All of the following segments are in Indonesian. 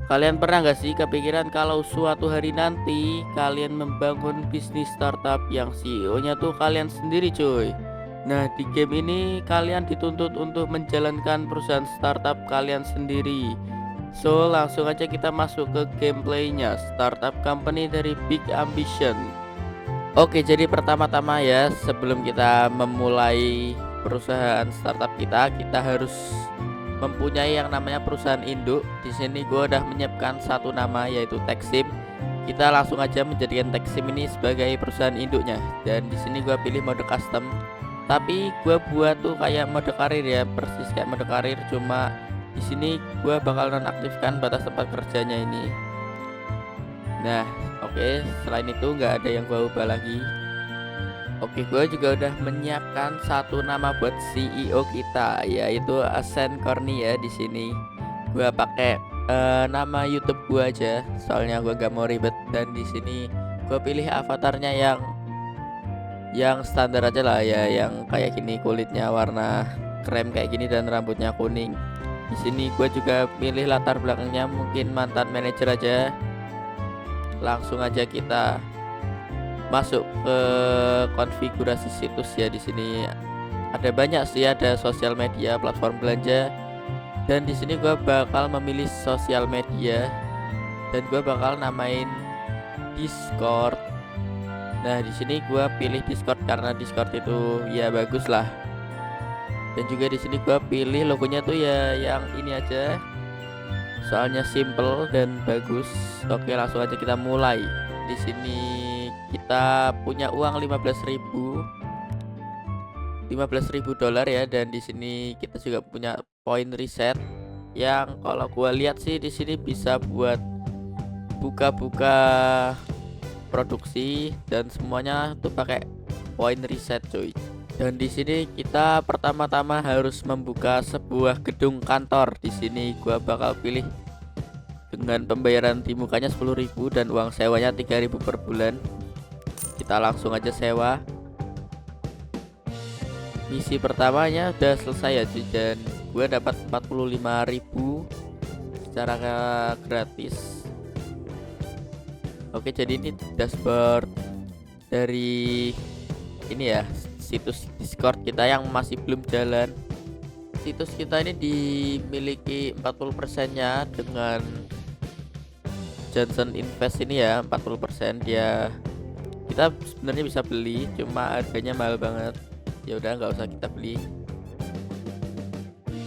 Kalian pernah nggak sih kepikiran kalau suatu hari nanti kalian membangun bisnis startup yang CEO-nya tuh kalian sendiri cuy. Nah di game ini kalian dituntut untuk menjalankan perusahaan startup kalian sendiri. So langsung aja kita masuk ke gameplaynya startup company dari Big Ambition. Oke jadi pertama-tama ya sebelum kita memulai perusahaan startup kita harus mempunyai yang namanya perusahaan induk. Di sini gue udah menyiapkan satu nama yaitu Techsim. Kita langsung aja menjadikan Techsim ini sebagai perusahaan induknya. Dan di sini gue pilih mode custom. Tapi gue buat tuh kayak mode karir ya, persis kayak mode karir. Cuma di sini gue bakal nonaktifkan batas tempat kerjanya ini. Nah, oke. Selain itu nggak ada yang gue ubah lagi. Oke, gue juga udah menyiapkan satu nama buat CEO kita, yaitu Asen Corny ya. Di sini gue pakai nama YouTube gue aja, soalnya gue gak mau ribet. Dan di sini gue pilih avatarnya yang standar aja lah ya, yang kayak gini, kulitnya warna krem kayak gini dan rambutnya kuning. Di sini gue juga pilih latar belakangnya mungkin mantan manajer aja. Langsung aja kita masuk ke konfigurasi situs ya. Di sini ada banyak sih, ada sosial media, platform belanja, dan di sini gua bakal memilih sosial media dan gua bakal namain Discord. Nah di sini gua pilih Discord karena Discord itu ya bagus lah. Dan juga di sini gua pilih logonya tuh ya yang ini aja, soalnya simple dan bagus. Oke langsung aja kita mulai. Di sini kita punya uang 15.000 dolar ya, dan di sini kita juga punya poin reset yang kalau gua lihat sih di sini bisa buat buka-buka produksi dan semuanya tuh pakai poin reset cuy. Dan di sini kita pertama-tama harus membuka sebuah gedung kantor. Di sini gua bakal pilih dengan pembayaran di mukanya 10.000 dan uang sewanya 3.000 per bulan. Kita langsung aja sewa. Misi pertamanya udah selesai ya cuy, dan gue dapat 45.000 secara gratis. Oke jadi ini dashboard dari ini ya, situs Discord kita yang masih belum jalan. Situs kita ini dimiliki 40% nya dengan Johnson Invest ini ya, 40%. Dia kita sebenarnya bisa beli, cuma harganya mahal banget. Ya udah nggak usah kita beli.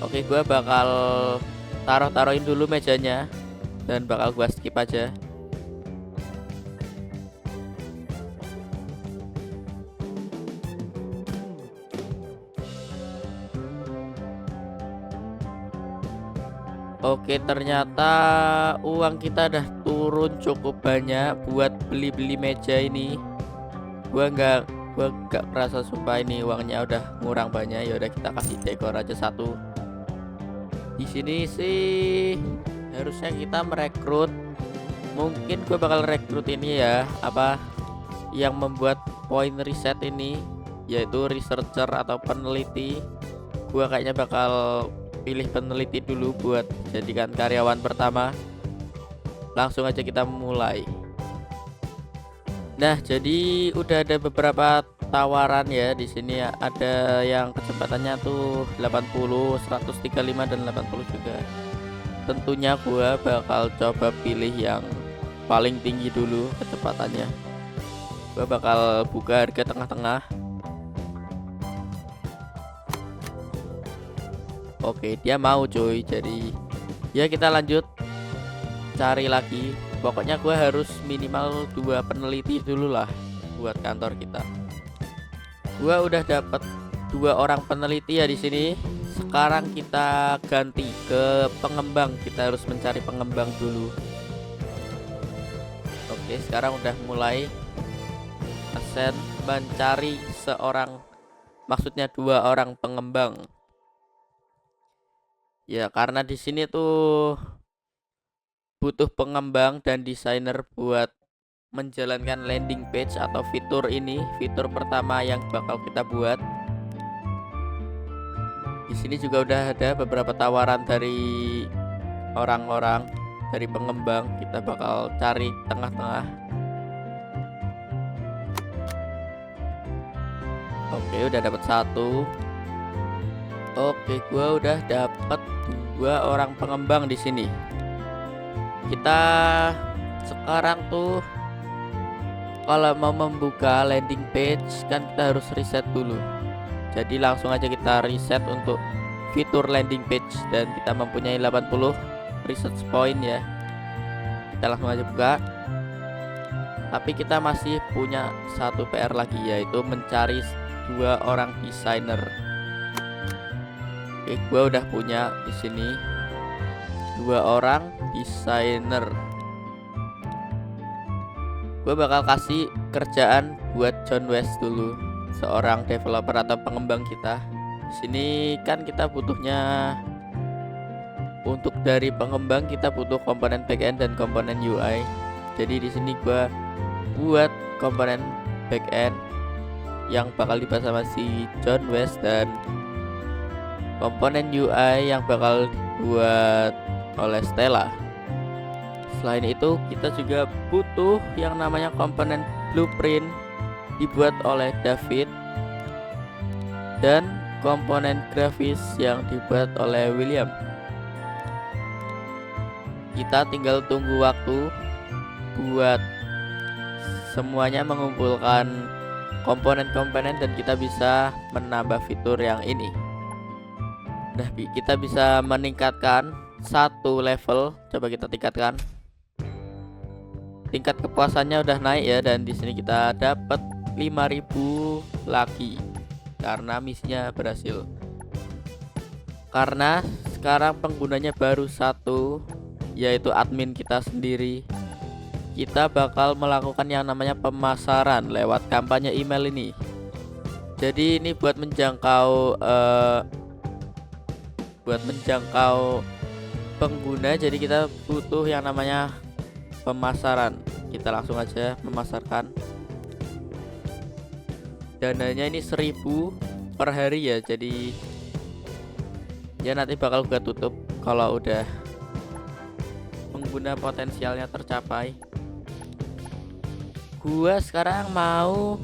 Oke gua bakal taruhin dulu mejanya dan bakal gua skip aja. Oke ternyata uang kita udah turun cukup banyak buat beli-beli meja ini. Gua nggak kerasa sumpah ini uangnya udah ngurang banyak. Ya udah kita kasih dekor aja satu. Di sini sih harusnya kita merekrut. Mungkin gue bakal rekrut ini ya, apa yang membuat poin reset ini, yaitu researcher atau peneliti. Gue kayaknya bakal pilih peneliti dulu buat jadikan karyawan pertama. Langsung aja kita mulai. Nah, jadi udah ada beberapa tawaran ya. Di sini ada yang kecepatannya tuh 80, 135 dan 80 juga. Tentunya gua bakal coba pilih yang paling tinggi dulu kecepatannya. Gua bakal buka harga tengah-tengah. Oke, dia mau cuy. Jadi ya kita lanjut cari lagi. Pokoknya gue harus minimal 2 peneliti dulu lah buat kantor kita. Gue udah dapat 2 orang peneliti ya di sini. Sekarang kita ganti ke pengembang. Kita harus mencari pengembang dulu. Oke, sekarang udah mulai Asen mencari maksudnya 2 orang pengembang. Ya karena di sini tuh butuh pengembang dan desainer buat menjalankan landing page atau fitur ini, fitur pertama yang bakal kita buat. Di sini juga udah ada beberapa tawaran dari orang-orang. dari pengembang, kita bakal cari tengah-tengah. Oke, udah dapat satu. Oke, gua udah dapat 2 orang pengembang di sini. Kita sekarang tuh kalau mau membuka landing page kan kita harus reset dulu. Jadi langsung aja kita reset untuk fitur landing page dan kita mempunyai 80 research point ya. Kita langsung aja buka. Tapi kita masih punya satu PR lagi, yaitu mencari 2 orang desainer. Oke, gua udah punya di sini 2 orang desainer. Gue bakal kasih kerjaan buat John West dulu, seorang developer atau pengembang kita. Di sini kan kita butuhnya, untuk dari pengembang kita butuh komponen backend dan komponen UI. Jadi di sini gue buat komponen backend yang bakal dibahas sama si John West dan komponen UI yang bakal dibuat oleh Stella. Selain itu kita juga butuh yang namanya komponen blueprint dibuat oleh David dan komponen grafis yang dibuat oleh William. Kita tinggal tunggu waktu buat semuanya mengumpulkan komponen-komponen dan kita bisa menambah fitur yang ini. Nah, kita bisa meningkatkan satu level. Coba kita tingkatkan. Tingkat kepuasannya udah naik ya, dan di sini kita dapat 5000 lagi karena misinya berhasil. Karena sekarang penggunanya baru satu, yaitu admin kita sendiri. Kita bakal melakukan yang namanya pemasaran lewat kampanye email ini. Jadi ini buat menjangkau pengguna. Jadi kita butuh yang namanya pemasaran. Kita langsung aja memasarkan. Dananya ini 1000 per hari ya. Jadi ya nanti bakal gua tutup kalau udah pengguna potensialnya tercapai. Gua sekarang mau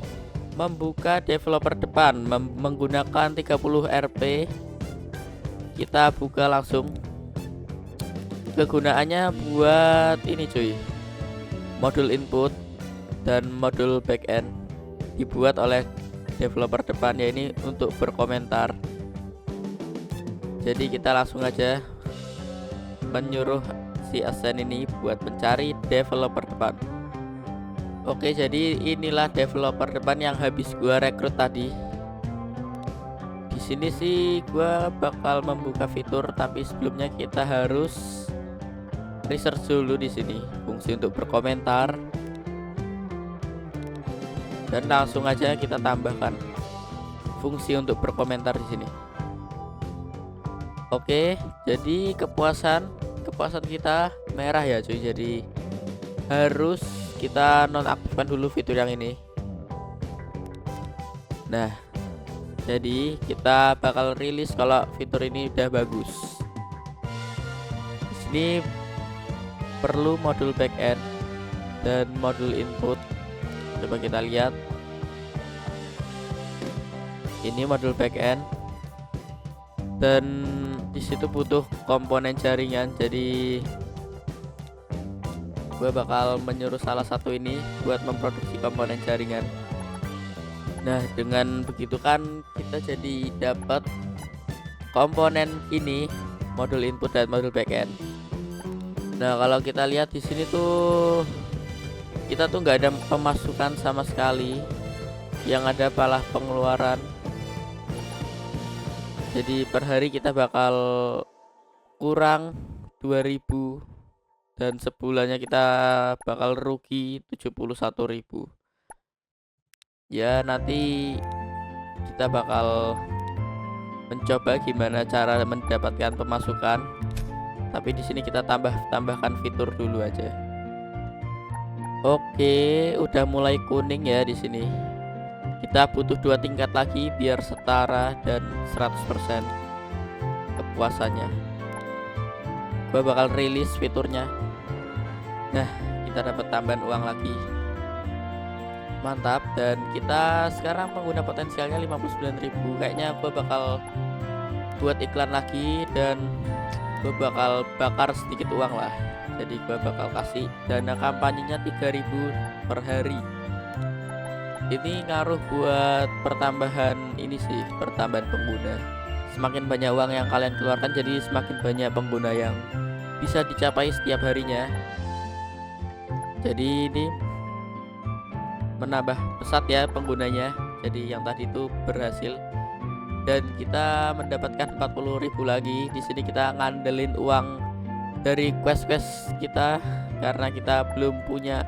membuka developer depan menggunakan 30 RP. Kita buka langsung. Kegunaannya buat ini cuy, modul input dan modul backend dibuat oleh developer depan ya, ini untuk berkomentar. Jadi kita langsung aja menyuruh si Asen ini buat mencari developer depan. Oke, jadi inilah developer depan yang habis gua rekrut tadi. Di sini sih gua bakal membuka fitur, tapi sebelumnya kita harus research dulu di sini fungsi untuk berkomentar, dan langsung aja kita tambahkan fungsi untuk berkomentar di sini. Oke, jadi kepuasan kita merah ya cuy. Jadi harus kita nonaktifkan dulu fitur yang ini. Nah, jadi kita bakal rilis kalau fitur ini udah bagus. Di sini perlu modul backend dan modul input. Coba kita lihat. Ini modul backend dan di situ butuh komponen jaringan. Jadi gue bakal menyuruh salah satu ini buat memproduksi komponen jaringan. Nah, dengan begitu kan kita jadi dapat komponen ini, modul input dan modul backend. Nah, kalau kita lihat di sini tuh kita tuh nggak ada pemasukan sama sekali, yang ada malah pengeluaran. Jadi per hari kita bakal kurang 2000 dan sebulannya kita bakal rugi 71.000. Ya nanti kita bakal mencoba gimana cara mendapatkan pemasukan. Tapi di sini kita tambahkan fitur dulu aja. Oke, udah mulai kuning ya di sini. Kita butuh 2 tingkat lagi biar setara dan 100% kepuasannya. Gua bakal rilis fiturnya. Nah, kita dapat tambahan uang lagi. Mantap. Dan kita sekarang pengguna potensialnya 59.000. Kayaknya gue bakal buat iklan lagi dan gue bakal bakar sedikit uang lah. Jadi gue bakal kasih dana kampanyenya 3.000 per hari. Ini ngaruh buat pertambahan ini sih, pertambahan pengguna. Semakin banyak uang yang kalian keluarkan, jadi semakin banyak pengguna yang bisa dicapai setiap harinya. Jadi ini menambah pesat ya penggunanya. Jadi yang tadi itu berhasil dan kita mendapatkan 40.000 lagi. Di sini kita ngandelin uang dari quest-quest kita karena kita belum punya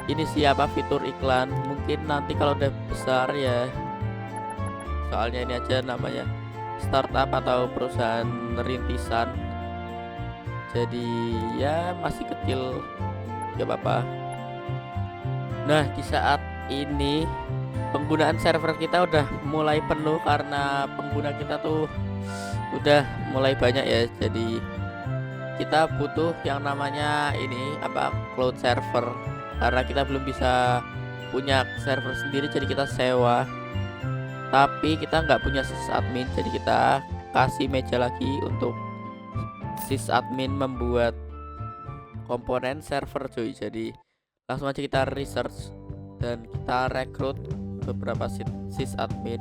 ini siapa fitur iklan. Mungkin nanti kalau udah besar ya, soalnya ini aja namanya startup atau perusahaan rintisan, jadi ya masih kecil, gak apa-apa. Nah, di saat ini penggunaan server kita udah mulai penuh karena pengguna kita tuh udah mulai banyak ya. Jadi kita butuh yang namanya ini cloud server karena kita belum bisa punya server sendiri, jadi kita sewa. Tapi kita nggak punya sysadmin, jadi kita kasih meja lagi untuk sysadmin membuat komponen server cuy. Jadi langsung aja kita research dan kita rekrut beberapa sysadmin.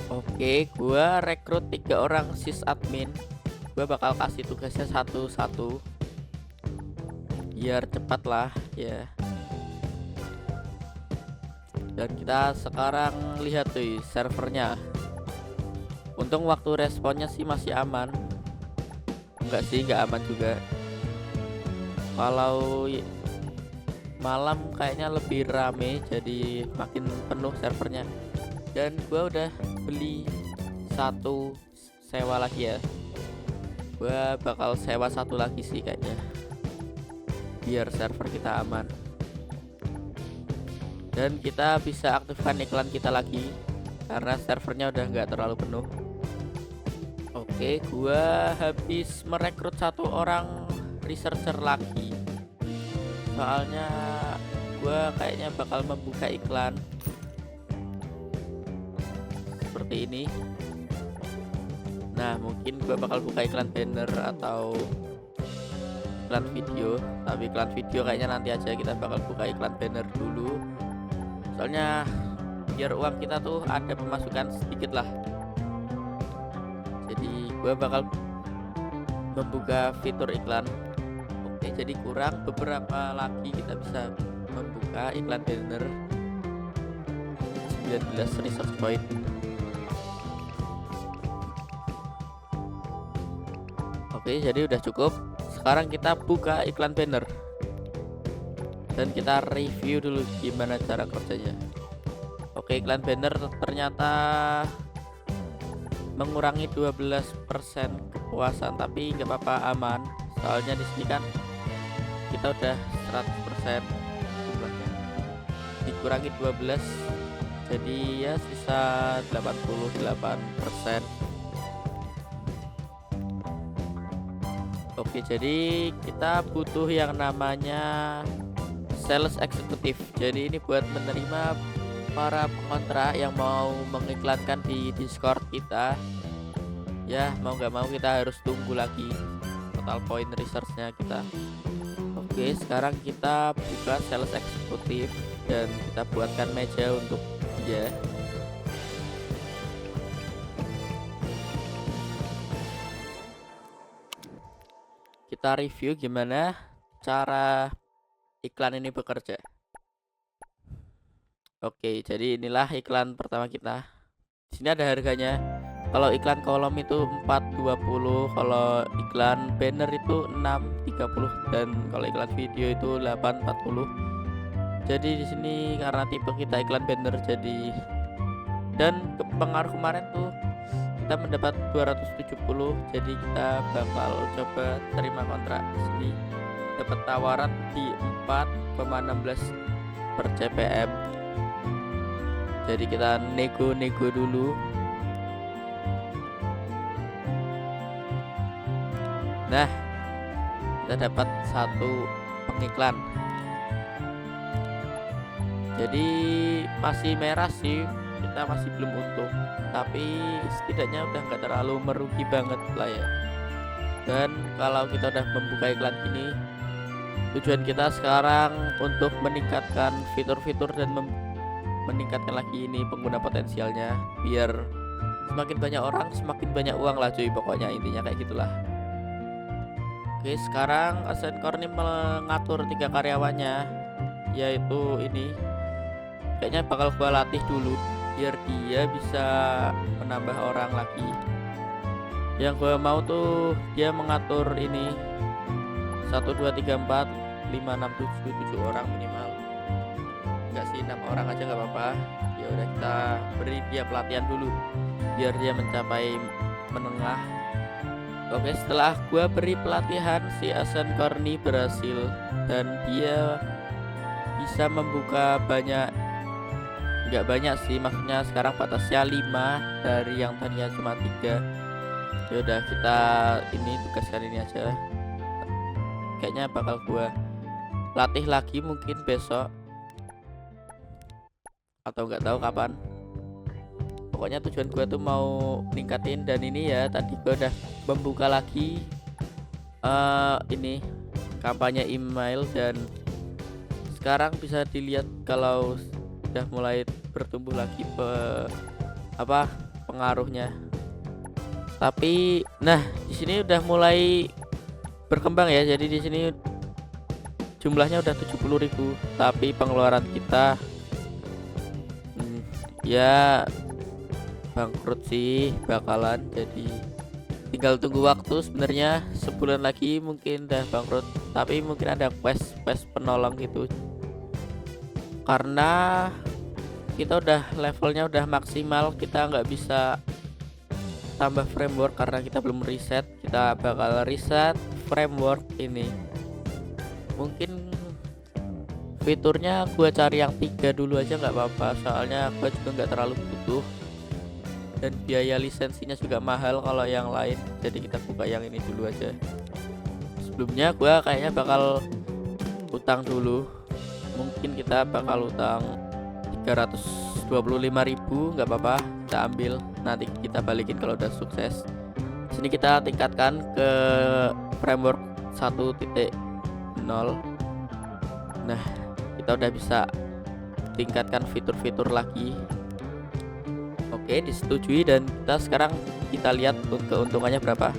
Oke, gua rekrut 3 orang sysadmin. Gua bakal kasih tugasnya satu-satu biar cepat lah ya. Dan kita sekarang lihat tuh servernya. Untung waktu responnya sih masih aman. Enggak sih, enggak aman juga. Kalau malam kayaknya lebih rame, jadi makin penuh servernya. Dan gua udah beli satu sewa lagi ya. Gua bakal sewa satu lagi sih kayaknya, biar server kita aman. Dan kita bisa aktifkan iklan kita lagi karena servernya udah nggak terlalu penuh. Oke, gua habis merekrut 1 orang researcher lagi. Soalnya gua kayaknya bakal membuka iklan seperti ini. Nah, mungkin gua bakal buka iklan banner atau iklan video. Tapi iklan video kayaknya nanti aja, kita bakal buka iklan banner dulu. Soalnya biar uang kita tuh ada pemasukan sedikit lah. Jadi gua bakal membuka fitur iklan. Oke, jadi kurang beberapa lagi kita bisa membuka iklan banner. 19 research point. Oke, jadi udah cukup. Sekarang kita buka iklan banner dan kita review dulu gimana cara kerjanya. Oke, iklan banner ternyata mengurangi 12% kepuasan, tapi nggak apa-apa, aman. Soalnya di sini kan kita udah 100% jumlahnya. Dikurangi 12 jadi ya sisa 88%. Oke, jadi kita butuh yang namanya sales eksekutif. Jadi ini buat menerima para pengontrak yang mau mengiklankan di Discord kita. Ya, mau nggak mau kita harus tunggu lagi total point researchnya kita. Oke, sekarang kita buka sales eksekutif dan kita buatkan meja untuk dia. Kita review gimana cara iklan ini bekerja. Oke, jadi inilah iklan pertama kita. Di sini ada harganya. Kalau iklan kolom itu 420, kalau iklan banner itu 630, dan kalau iklan video itu 840. Jadi di sini karena tipe kita iklan banner, jadi dan pengaruh kemarin tuh kita mendapat 270, jadi kita bakal coba terima kontrak di sini. Dapat tawaran di 4,16 per CPM. Jadi kita nego-nego dulu. Nah, kita dapat satu pengiklan. Jadi masih merah sih, kita masih belum untung, tapi setidaknya udah nggak terlalu merugi banget lah ya. Dan kalau kita udah membuka iklan gini, tujuan kita sekarang untuk meningkatkan fitur-fitur dan meningkatkan lagi ini pengguna potensialnya, biar semakin banyak orang semakin banyak uang lah cuy, pokoknya intinya kayak gitulah. Oke, sekarang Asencore ini mengatur 3 karyawannya, yaitu ini kayaknya bakal gua latih dulu biar dia bisa menambah orang lagi. Yang gua mau tuh dia mengatur ini 1 2 3 4 5 6 7 orang minimal. Enggak sih, 6 orang aja nggak apa-apa. Ya udah, kita beri dia pelatihan dulu biar dia mencapai menengah. Oke, setelah gua beri pelatihan, si Asencore ini berhasil dan dia bisa membuka banyak, nggak banyak sih, maksudnya sekarang batasnya 5 dari yang tadinya cuma 3. Ya udah, kita ini tugaskan ini aja. Kayaknya bakal gua latih lagi mungkin besok atau nggak tahu kapan. Pokoknya tujuan gua tuh mau ningkatin, dan ini ya tadi gua udah membuka lagi ini kampanye email, dan sekarang bisa dilihat kalau udah mulai bertumbuh lagi pengaruhnya. Tapi nah, di sini udah mulai berkembang ya. Jadi di sini jumlahnya udah 70.000, tapi pengeluaran kita ya bangkrut sih bakalan. Jadi tinggal tunggu waktu, sebenarnya sebulan lagi mungkin udah bangkrut, tapi mungkin ada quest penolong gitu, karena kita udah levelnya udah maksimal, kita nggak bisa tambah framework karena kita belum reset. Kita bakal reset framework ini. Mungkin fiturnya gua cari yang 3 dulu aja nggak apa-apa, soalnya gua juga nggak terlalu butuh, dan biaya lisensinya juga mahal kalau yang lain. Jadi kita buka yang ini dulu aja. Sebelumnya gua kayaknya bakal utang dulu, mungkin kita bakal utang 325.000, nggak apa-apa, kita ambil, nanti kita balikin kalau udah sukses. Sini kita tingkatkan ke framework 1.0. Nah, kita udah bisa tingkatkan fitur-fitur lagi. Oke, disetujui, dan kita lihat keuntungannya berapa.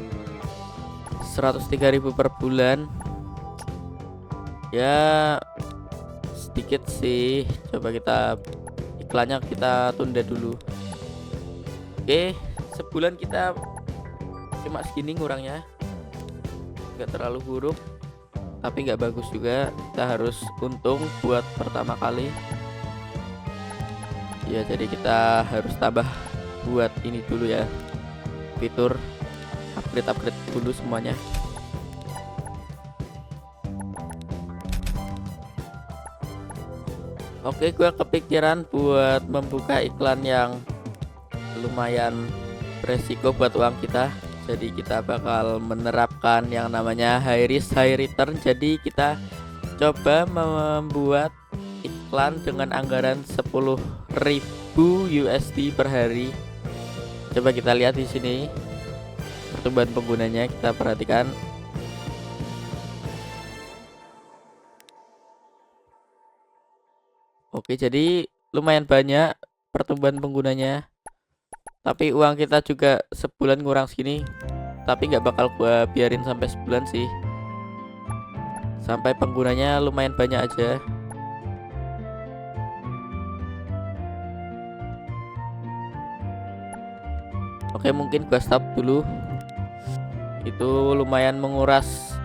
103.000 per bulan. Ya sedikit sih. Coba iklannya kita tunda dulu. Oke, sebulan kita cuma segini ngurangnya, nggak terlalu buruk tapi nggak bagus juga. Kita harus untung buat pertama kali ya, jadi kita harus tambah buat ini dulu ya, fitur upgrade dulu semuanya. Oke, gua kepikiran buat membuka iklan yang lumayan beresiko buat uang kita. Jadi kita bakal menerapkan yang namanya high risk high return. Jadi kita coba membuat iklan dengan anggaran 10.000 USD per hari. Coba kita lihat di sini pertumbuhan penggunanya, kita perhatikan. Oke, jadi lumayan banyak pertumbuhan penggunanya. Tapi uang kita juga sebulan ngurang segini, tapi nggak bakal gua biarin sampai sebulan sih, sampai penggunanya lumayan banyak aja. Oke, mungkin gua stop dulu. Itu lumayan menguras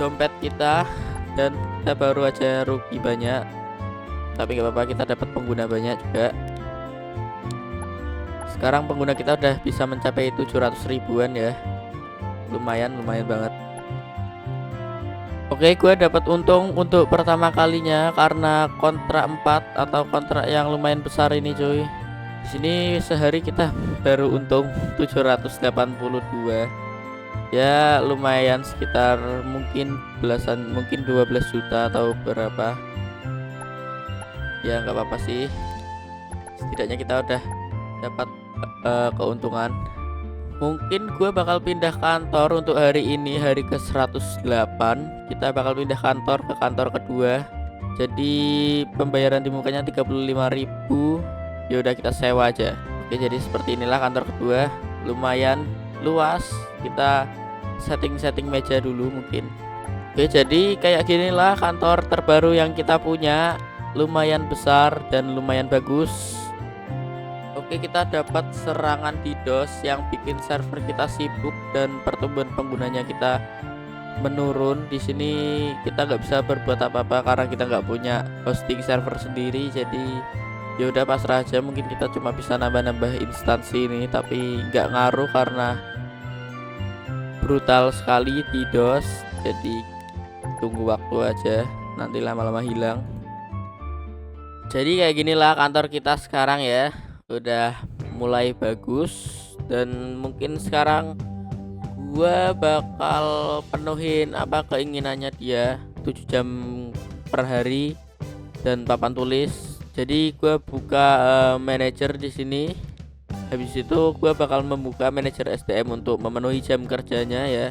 dompet kita, dan kita baru aja rugi banyak, tapi nggak apa-apa, kita dapat pengguna banyak juga. Sekarang pengguna kita udah bisa mencapai 700 ribuan ya. Lumayan banget. Oke, gue dapat untung untuk pertama kalinya karena kontrak 4 atau kontrak yang lumayan besar ini cuy. Di sini sehari kita baru untung 782. Ya lumayan sekitar mungkin belasan, mungkin 12 juta atau berapa. Ya nggak apa-apa sih. Setidaknya kita udah dapat keuntungan. Mungkin gue bakal pindah kantor untuk hari ini, hari ke 108. Kita bakal pindah kantor ke kantor kedua. Jadi pembayaran di mukanya 35.000. Ya udah kita sewa aja. Oke, jadi seperti inilah kantor kedua. Lumayan luas. Kita setting-setting meja dulu mungkin. Oke, jadi kayak ginilah kantor terbaru yang kita punya. Lumayan besar dan lumayan bagus. Oke, kita dapat serangan DDoS yang bikin server kita sibuk dan pertumbuhan penggunanya kita menurun. Di sini kita nggak bisa berbuat apa-apa karena kita nggak punya hosting server sendiri. Jadi ya udah pasrah aja. Mungkin kita cuma bisa nambah-nambah instansi ini, tapi nggak ngaruh karena brutal sekali DDoS. Jadi tunggu waktu aja, nanti lama-lama hilang. Jadi kayak ginilah kantor kita sekarang ya. Udah mulai bagus dan mungkin sekarang gua bakal penuhin apa keinginannya dia 7 jam per hari dan papan tulis. Jadi gua buka manajer di sini. Habis itu gua bakal membuka manajer SDM untuk memenuhi jam kerjanya ya.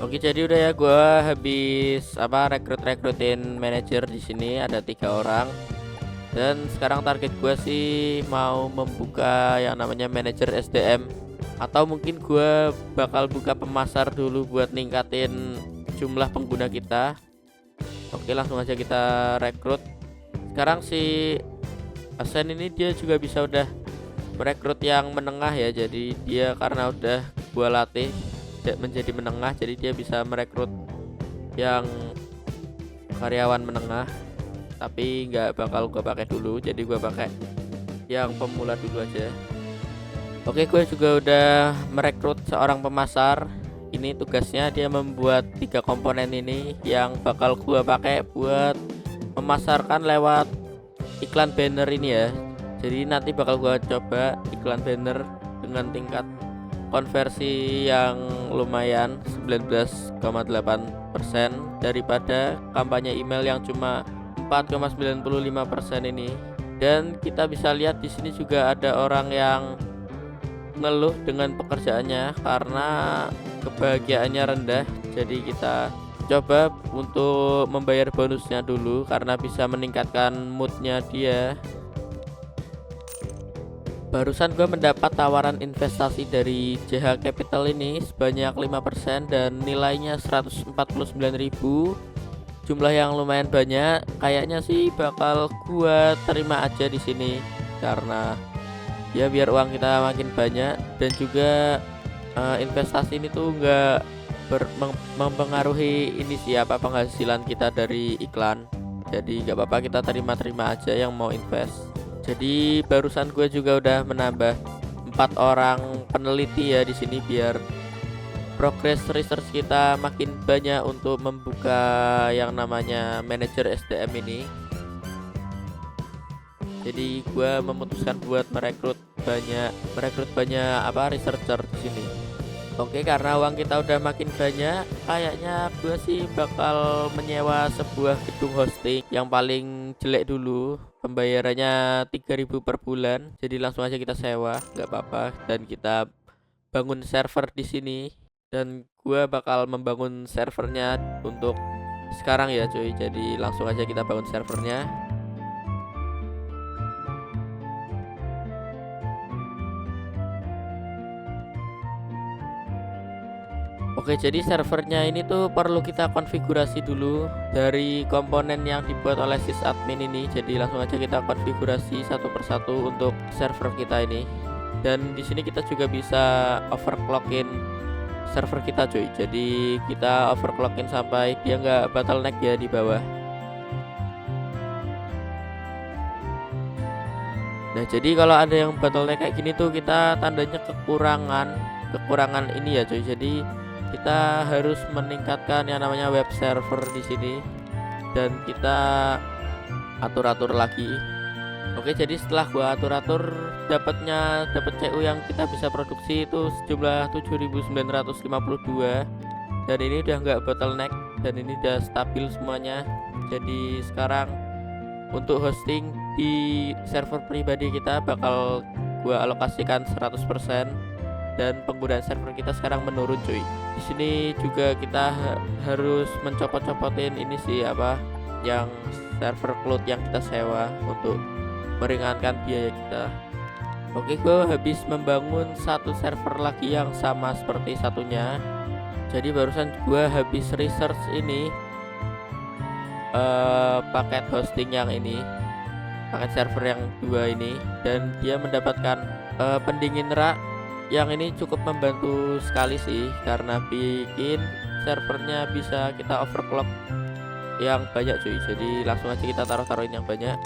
Oke, jadi udah ya, gua habis rekrutin manajer di sini ada 3 orang. Dan sekarang target gue sih mau membuka yang namanya manajer SDM, atau mungkin gue bakal buka pemasar dulu buat ningkatin jumlah pengguna kita. Oke, langsung aja kita rekrut. Sekarang si Asen ini dia juga bisa udah merekrut yang menengah ya. Jadi dia karena udah gue latih menjadi menengah, jadi dia bisa merekrut yang karyawan menengah. Tapi nggak bakal gue pakai dulu, jadi gue pakai yang pemula dulu aja. Oke, gue juga udah merekrut seorang pemasar. Ini tugasnya dia membuat 3 komponen ini yang bakal gue pakai buat memasarkan lewat iklan banner ini ya. Jadi nanti bakal gue coba iklan banner dengan tingkat konversi yang lumayan 19,8% daripada kampanye email yang cuma 4,95% ini. Dan kita bisa lihat di sini juga ada orang yang ngeluh dengan pekerjaannya karena kebahagiaannya rendah. Jadi kita coba untuk membayar bonusnya dulu karena bisa meningkatkan moodnya dia. Barusan gue mendapat tawaran investasi dari JH Capital ini sebanyak 5% dan nilainya 149.000. Jumlah yang lumayan banyak. Kayaknya sih bakal gua terima aja di sini karena ya biar uang kita makin banyak, dan juga investasi ini tuh nggak mempengaruhi ini siapa penghasilan kita dari iklan. Jadi nggak apa-apa, kita terima aja yang mau invest. Jadi barusan gue juga udah menambah 4 orang peneliti ya di sini biar progress research kita makin banyak untuk membuka yang namanya manajer SDM ini. Jadi gue memutuskan buat merekrut banyak researcher di sini. Oke, karena uang kita udah makin banyak, kayaknya gue sih bakal menyewa sebuah gedung hosting yang paling jelek dulu. Pembayarannya 3.000 per bulan. Jadi langsung aja kita sewa, nggak apa-apa, dan kita bangun server di sini. Dan gue bakal membangun servernya untuk sekarang ya cuy. Jadi langsung aja kita bangun servernya. Oke, jadi servernya ini tuh perlu kita konfigurasi dulu dari komponen yang dibuat oleh sysadmin ini. Jadi langsung aja kita konfigurasi satu persatu untuk server kita ini. Dan di sini kita juga bisa overclockin server kita cuy. Jadi kita overclockin sampai dia nggak bottleneck ya di bawah. Nah, jadi kalau ada yang bottleneck kayak gini tuh kita tandanya kekurangan ini ya cuy. Jadi kita harus meningkatkan yang namanya web server di sini dan kita atur-atur lagi Oke, jadi setelah gua atur-atur, dapat CU yang kita bisa produksi itu sejumlah 7.952, dan ini udah nggak bottleneck dan ini udah stabil semuanya. Jadi sekarang untuk hosting di server pribadi kita bakal gua alokasikan 100%, dan penggunaan server kita sekarang menurun cuy. Di sini juga kita harus mencopot-copotin ini sih apa yang server cloud yang kita sewa untuk meringankan biaya kita. Oke, gue habis membangun satu server lagi yang sama seperti satunya. Jadi barusan gue habis research ini paket hosting yang ini, paket server yang dua ini, dan dia mendapatkan pendingin rak yang ini cukup membantu sekali sih, karena bikin servernya bisa kita overclock yang banyak cuy. Jadi langsung aja kita taruhin yang banyak.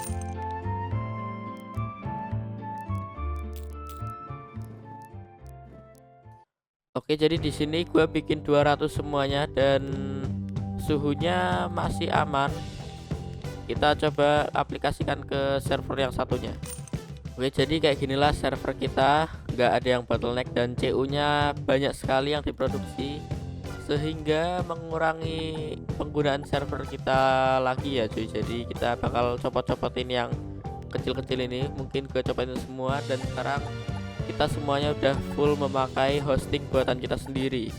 Oke, jadi di sini gue bikin 200 semuanya dan suhunya masih aman. Kita coba aplikasikan ke server yang satunya. Oke, jadi kayak ginilah server kita, nggak ada yang bottleneck dan CU-nya banyak sekali yang diproduksi, sehingga mengurangi penggunaan server kita lagi ya cuy. Jadi kita bakal copot-copotin yang kecil-kecil ini, mungkin gue copotin semua, dan sekarang kita semuanya udah full memakai hosting buatan kita sendiri.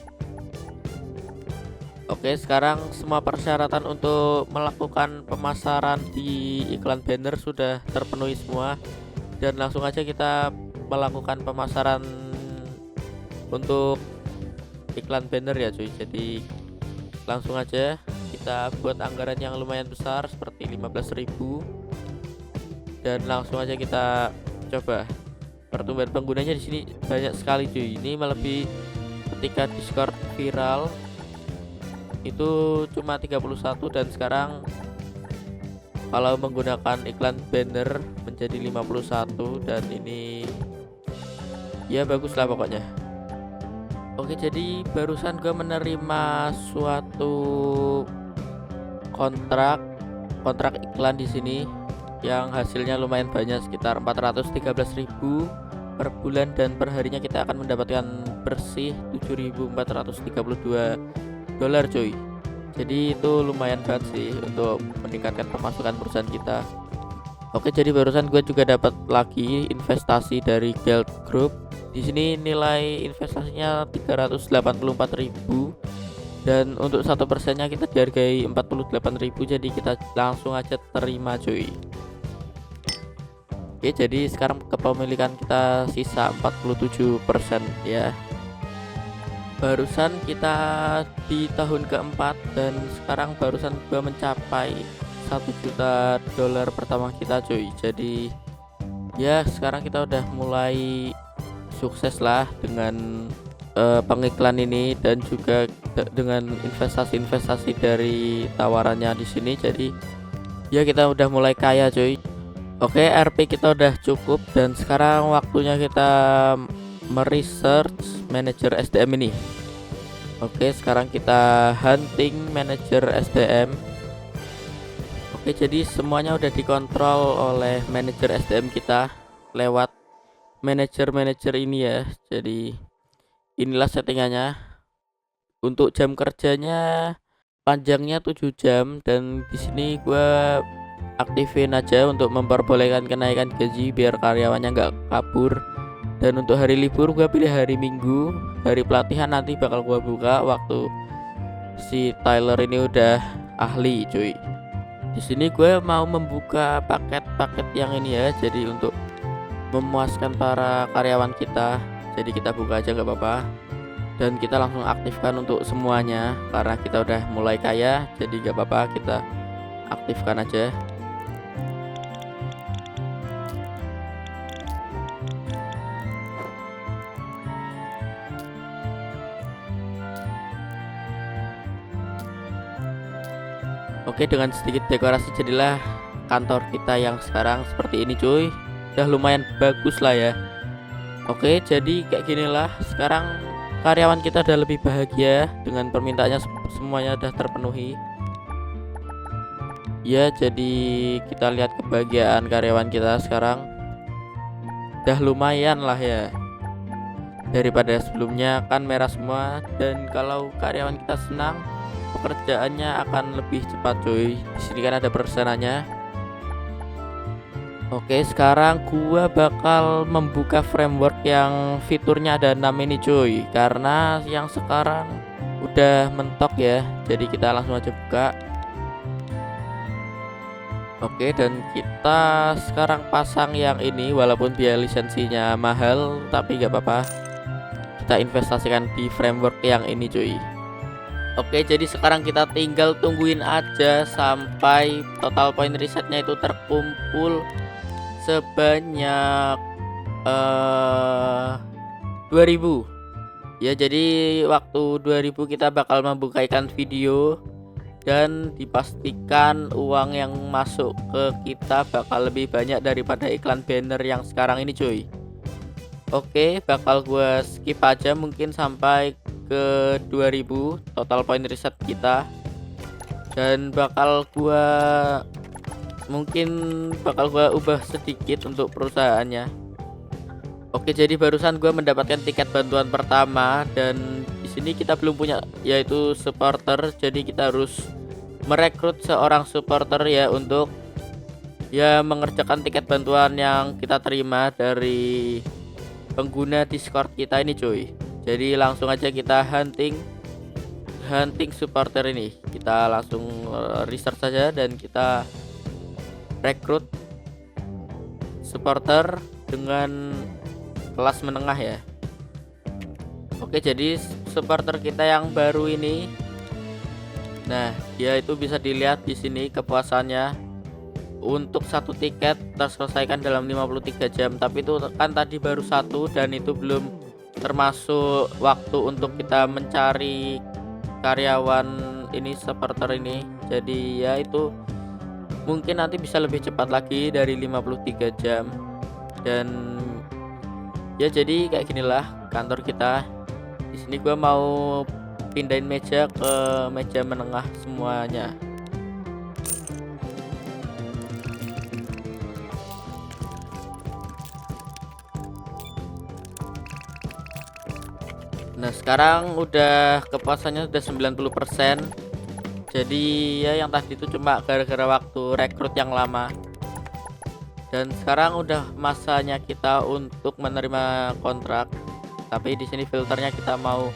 Oke, sekarang semua persyaratan untuk melakukan pemasaran di iklan banner sudah terpenuhi semua, dan langsung aja kita melakukan pemasaran untuk iklan banner ya cuy. Jadi langsung aja kita buat anggaran yang lumayan besar seperti 15.000, dan langsung aja kita coba. Pertumbuhan penggunanya di sini banyak sekali cuy. Ini melebihi ketika Discord viral itu cuma 31, dan sekarang kalau menggunakan iklan banner menjadi 51, dan ini ya bagus lah pokoknya. Oke, jadi barusan gue menerima suatu kontrak iklan di sini yang hasilnya lumayan banyak, sekitar 413.000 per bulan, dan per harinya kita akan mendapatkan bersih 7.432 dolar cuy. Jadi itu lumayan banget sih untuk meningkatkan pemasukan perusahaan kita. Oke, jadi barusan gue juga dapat lagi investasi dari Guild Group. Di sini nilai investasinya 384.000, dan untuk 1%-nya kita dihargai 48.000, jadi kita langsung aja terima cuy. Oke, jadi sekarang kepemilikan kita sisa 47% ya. Barusan kita di tahun keempat, dan sekarang barusan gua mencapai 1 juta dolar pertama kita cuy. Jadi ya sekarang kita udah mulai sukses lah dengan pengiklan ini, dan juga dengan investasi dari tawarannya di sini. Jadi ya kita udah mulai kaya cuy. Oke, RP kita udah cukup, dan sekarang waktunya kita meresearch manager SDM ini. Oke, sekarang kita hunting manager SDM. Oke, jadi semuanya udah dikontrol oleh manager SDM kita lewat manager ini ya. Jadi inilah settingannya. Untuk jam kerjanya panjangnya 7 jam, dan di sini gua aktifin aja untuk memperbolehkan kenaikan gaji biar karyawannya nggak kabur. Dan untuk hari libur gue pilih hari Minggu. Hari pelatihan nanti bakal gue buka waktu si Tyler ini udah ahli cuy. Di sini gue mau membuka paket-paket yang ini ya, jadi untuk memuaskan para karyawan kita. Jadi kita buka aja nggak apa-apa, dan kita langsung aktifkan untuk semuanya karena kita udah mulai kaya. Jadi nggak apa-apa, kita aktifkan aja. Oke, dengan sedikit dekorasi jadilah kantor kita yang sekarang seperti ini cuy. Udah lumayan bagus lah ya. Oke, jadi kayak ginilah. Sekarang karyawan kita udah lebih bahagia dengan permintaannya semuanya udah terpenuhi. Ya, jadi kita lihat kebahagiaan karyawan kita sekarang udah lumayan lah ya. Daripada sebelumnya kan merah semua, dan kalau karyawan kita senang, pekerjaannya akan lebih cepat cuy. Di sini kan ada persenannya. Oke, sekarang gua bakal membuka framework yang fiturnya ada 6 ini cuy. Karena yang sekarang udah mentok ya. Jadi kita langsung aja buka. Oke, dan kita sekarang pasang yang ini, walaupun biaya lisensinya mahal tapi gak apa-apa. Kita investasikan di framework yang ini cuy. Oke, jadi sekarang kita tinggal tungguin aja sampai total point resetnya itu terkumpul sebanyak 2000 ya. Jadi waktu 2000 kita bakal membuka ikan video, dan dipastikan uang yang masuk ke kita bakal lebih banyak daripada iklan banner yang sekarang ini cuy. Oke, bakal gue skip aja mungkin sampai ke 2000 total point reset kita, dan mungkin bakal gue ubah sedikit untuk perusahaannya. Oke, jadi barusan gue mendapatkan tiket bantuan pertama, dan di sini kita belum punya yaitu supporter, jadi kita harus merekrut seorang supporter ya untuk ya mengerjakan tiket bantuan yang kita terima dari pengguna Discord kita ini cuy. Jadi langsung aja kita hunting supporter ini. Kita langsung research saja dan kita rekrut supporter dengan kelas menengah ya. Oke, jadi supporter kita yang baru ini, nah dia itu bisa dilihat di sini kepuasannya untuk satu tiket terselesaikan dalam 53 jam. Tapi itu kan tadi baru satu, dan itu belum termasuk waktu untuk kita mencari karyawan ini, supporter ini. Jadi ya itu mungkin nanti bisa lebih cepat lagi dari 53 jam. Dan ya jadi kayak ginilah kantor kita. Di sini gua mau pindahin meja ke meja menengah semuanya. Nah, sekarang udah kepuasannya udah 90%. Jadi ya yang tadi itu cuma gara-gara waktu rekrut yang lama. Dan sekarang udah masanya kita untuk menerima kontrak. Tapi di sini filternya kita mau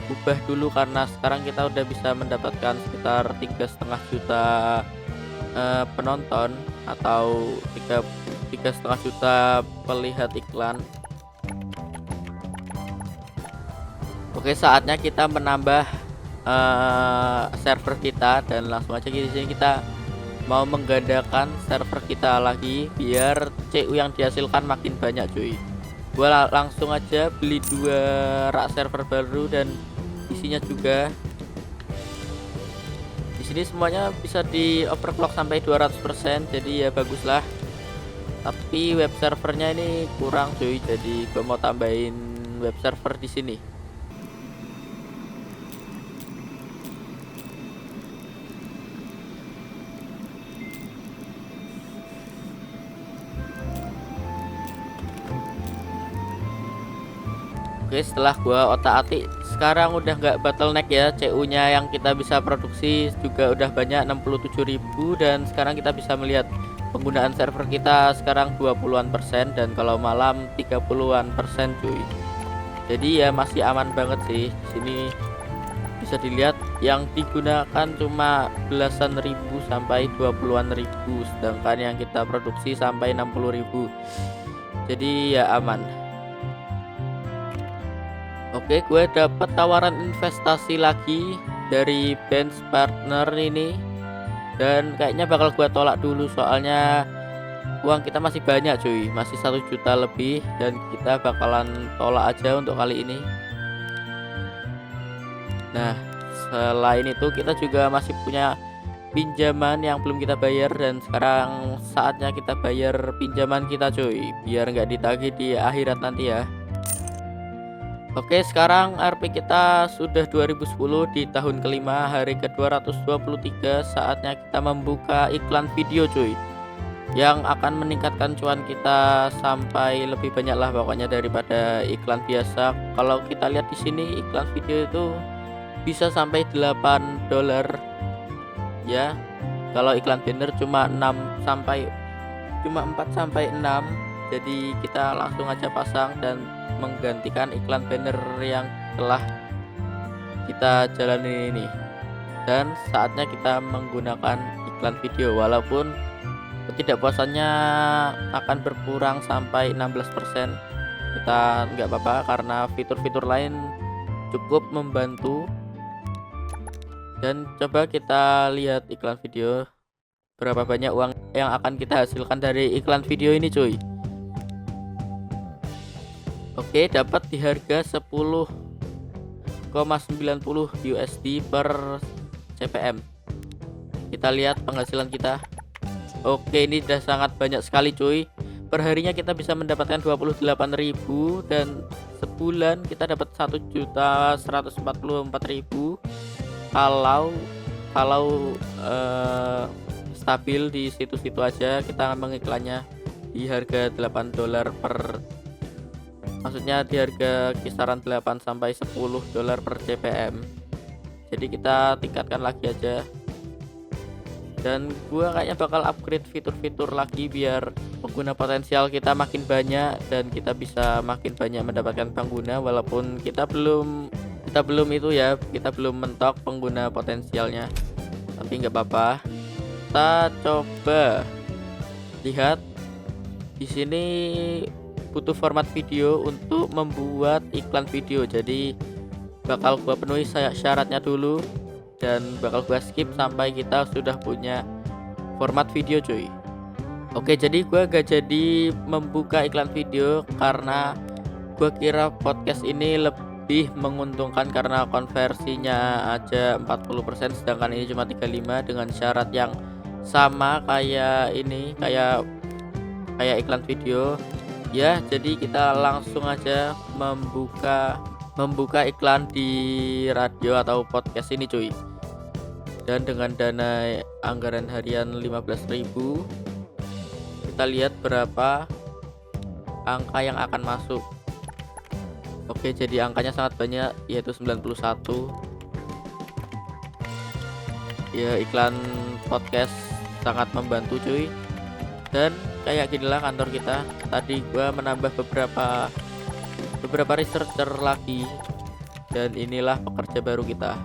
ubah dulu, karena sekarang kita udah bisa mendapatkan sekitar 3,5 juta penonton, atau 3,5 juta pelihat iklan. Oke, saatnya kita menambah server kita, dan langsung aja di sini kita mau menggandakan server kita lagi biar CU yang dihasilkan makin banyak cuy. Gua langsung aja beli 2 rak server baru dan isinya juga. Di sini semuanya bisa di overclock sampai 200%, jadi ya baguslah. Tapi web servernya ini kurang cuy, jadi gua mau tambahin web server di sini. Oke, setelah gua otak-atik, sekarang udah nggak bottleneck ya. CU-nya yang kita bisa produksi juga udah banyak, 67.000, dan sekarang kita bisa melihat penggunaan server kita sekarang 20-an% dan kalau malam 30-an% cuy. Jadi ya masih aman banget sih. Di sini bisa dilihat yang digunakan cuma belasan ribu sampai 20-an ribu, sedangkan yang kita produksi sampai 60.000. Jadi ya aman. Oke, gue dapat tawaran investasi lagi dari bench partner ini, dan kayaknya bakal gue tolak dulu soalnya uang kita masih banyak cuy, masih 1 juta lebih, dan kita bakalan tolak aja untuk kali ini. Nah, selain itu kita juga masih punya pinjaman yang belum kita bayar, dan sekarang saatnya kita bayar pinjaman kita cuy, biar nggak ditagih di akhirat nanti ya. Oke, sekarang RP kita sudah 2010 di tahun kelima, hari ke-223. Saatnya kita membuka iklan video cuy, yang akan meningkatkan cuan kita sampai lebih banyak lah pokoknya daripada iklan biasa. Kalau kita lihat di sini iklan video itu bisa sampai $8 ya. Kalau iklan banner cuma 4 sampai 6. Jadi kita langsung aja pasang dan menggantikan iklan banner yang telah kita jalani ini. Dan saatnya kita menggunakan iklan video, walaupun ketidakpuasannya akan berkurang sampai 16%. Kita nggak apa-apa karena fitur-fitur lain cukup membantu. Dan coba kita lihat iklan video, berapa banyak uang yang akan kita hasilkan dari iklan video ini cuy. Oke, dapat di harga 10,90 USD per CPM. Kita lihat penghasilan kita. Oke, ini udah sangat banyak sekali cuy. Perharinya kita bisa mendapatkan 28.000 dan sebulan kita dapat 1.144.000 kalau stabil di situ-situ aja. Kita mengiklannya di harga $8 per, maksudnya di harga kisaran 8 sampai $10 per CPM. Jadi kita tingkatkan lagi aja. Dan gua kayaknya bakal upgrade fitur-fitur lagi biar pengguna potensial kita makin banyak dan kita bisa makin banyak mendapatkan pengguna, walaupun kita belum itu ya, kita belum mentok pengguna potensialnya. Tapi nggak apa-apa. Kita coba lihat di sini butuh format video untuk membuat iklan video. Jadi bakal gua penuhi syaratnya dulu dan bakal gua skip sampai kita sudah punya format video cuy. Oke, jadi gua gak jadi membuka iklan video karena gua kira podcast ini lebih menguntungkan karena konversinya aja 40%, sedangkan ini cuma 35 dengan syarat yang sama kayak ini, kayak iklan video ya. Jadi kita langsung aja membuka iklan di radio atau podcast ini cuy. Dan dengan dana anggaran harian 15.000, kita lihat berapa angka yang akan masuk. Oke, jadi angkanya sangat banyak, yaitu 91. Ya, iklan podcast sangat membantu cuy. Dan kayak ginilah kantor kita. Tadi gua menambah beberapa researcher lagi, dan inilah pekerja baru kita.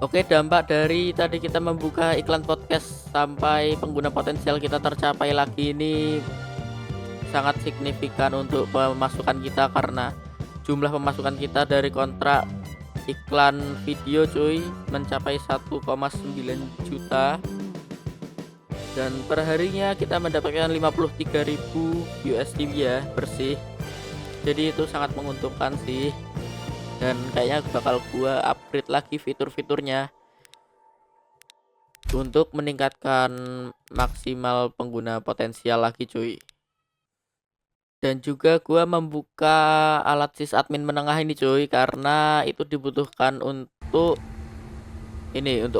Oke, dampak dari tadi kita membuka iklan podcast sampai pengguna potensial kita tercapai lagi ini sangat signifikan untuk pemasukan kita, karena jumlah pemasukan kita dari kontrak iklan video cuy mencapai 1,9 juta, dan perharinya kita mendapatkan 53.000 USD ya bersih. Jadi itu sangat menguntungkan sih, dan kayaknya bakal gua upgrade lagi fitur-fiturnya untuk meningkatkan maksimal pengguna potensial lagi cuy. Dan juga gua membuka alat sysadmin menengah ini cuy, karena itu dibutuhkan untuk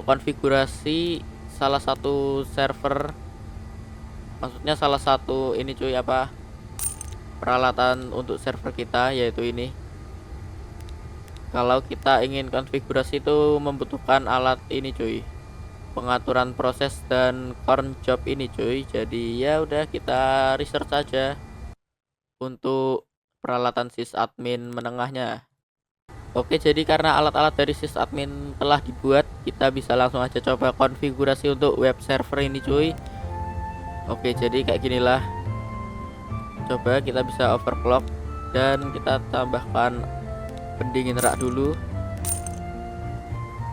konfigurasi salah satu server, maksudnya salah satu ini cuy, peralatan untuk server kita, yaitu ini. Kalau kita ingin konfigurasi itu membutuhkan alat ini cuy, pengaturan proses dan cron job ini cuy. Jadi ya udah, kita research saja untuk peralatan sysadmin menengahnya. Oke, jadi karena alat-alat dari sysadmin telah dibuat, kita bisa langsung aja coba konfigurasi untuk web server ini cuy. Oke, jadi kayak ginilah. Coba kita bisa overclock dan kita tambahkan pendingin rak dulu,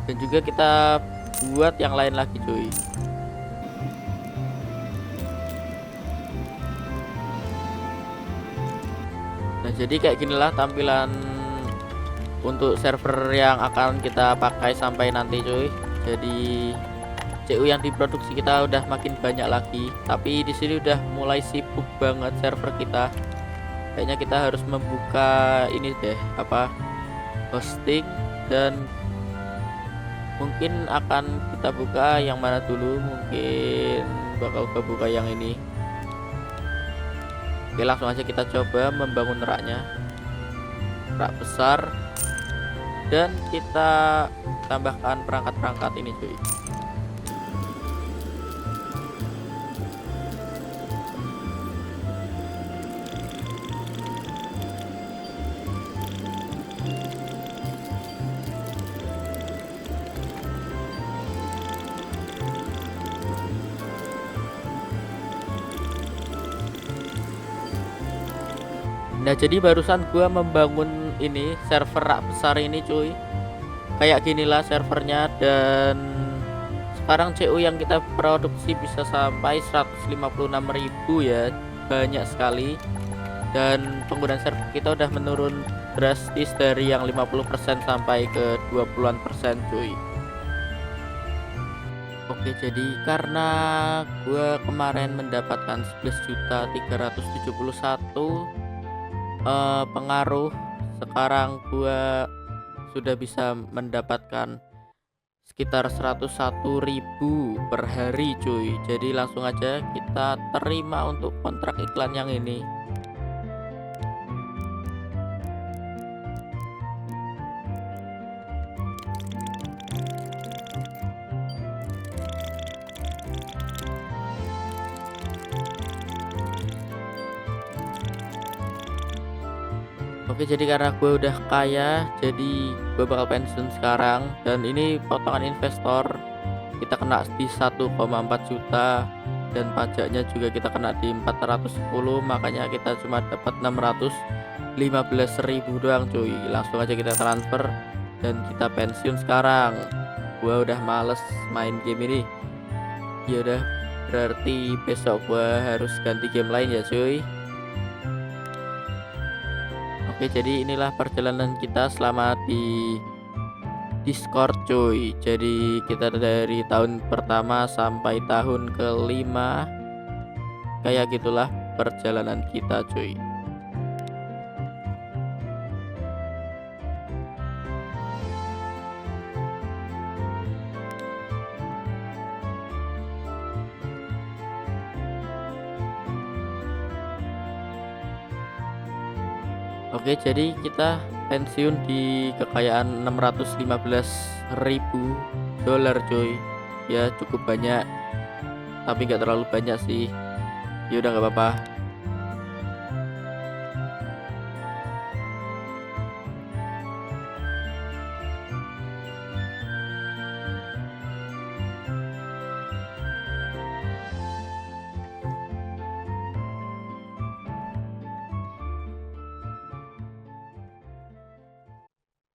dan juga kita buat yang lain lagi cuy. Nah, jadi kayak ginilah tampilan untuk server yang akan kita pakai sampai nanti cuy. Jadi CU yang diproduksi kita udah makin banyak lagi, tapi di sini udah mulai sibuk banget server kita. Kayaknya kita harus membuka ini deh, hosting, dan mungkin akan kita buka yang mana dulu. Mungkin bakal kebuka yang ini. Oke, langsung aja kita coba membangun raknya, rak besar, dan kita tambahkan perangkat-perangkat ini cuy. Nah, jadi barusan gua membangun ini server rak besar ini cuy. Kayak ginilah servernya, dan sekarang CO yang kita produksi bisa sampai 156.000 ya. Banyak sekali. Dan penggunaan server kita udah menurun drastis dari yang 50% sampai ke 20% cuy. Oke, jadi karena gua kemarin mendapatkan 11.371 pengaruh, sekarang gua sudah bisa mendapatkan sekitar 101.000 per hari cuy. Jadi langsung aja kita terima untuk kontrak iklan yang ini. Oke, jadi karena gue udah kaya, jadi gue bakal pensiun sekarang. Dan ini potongan investor kita kena di 1,4 juta, dan pajaknya juga kita kena di 410. Makanya kita cuma dapat 615.000 doang cuy. Langsung aja kita transfer dan kita pensiun sekarang. Gue udah males main game ini. Ya udah, berarti besok gue harus ganti game lain ya cuy. Oke, jadi inilah perjalanan kita selama di Discord cuy. Jadi kita dari tahun pertama sampai tahun kelima, kayak gitulah perjalanan kita cuy. Oke, jadi kita pensiun di kekayaan 615.000 dolar cuy. Ya cukup banyak, tapi nggak terlalu banyak sih. Ya udah nggak apa-apa.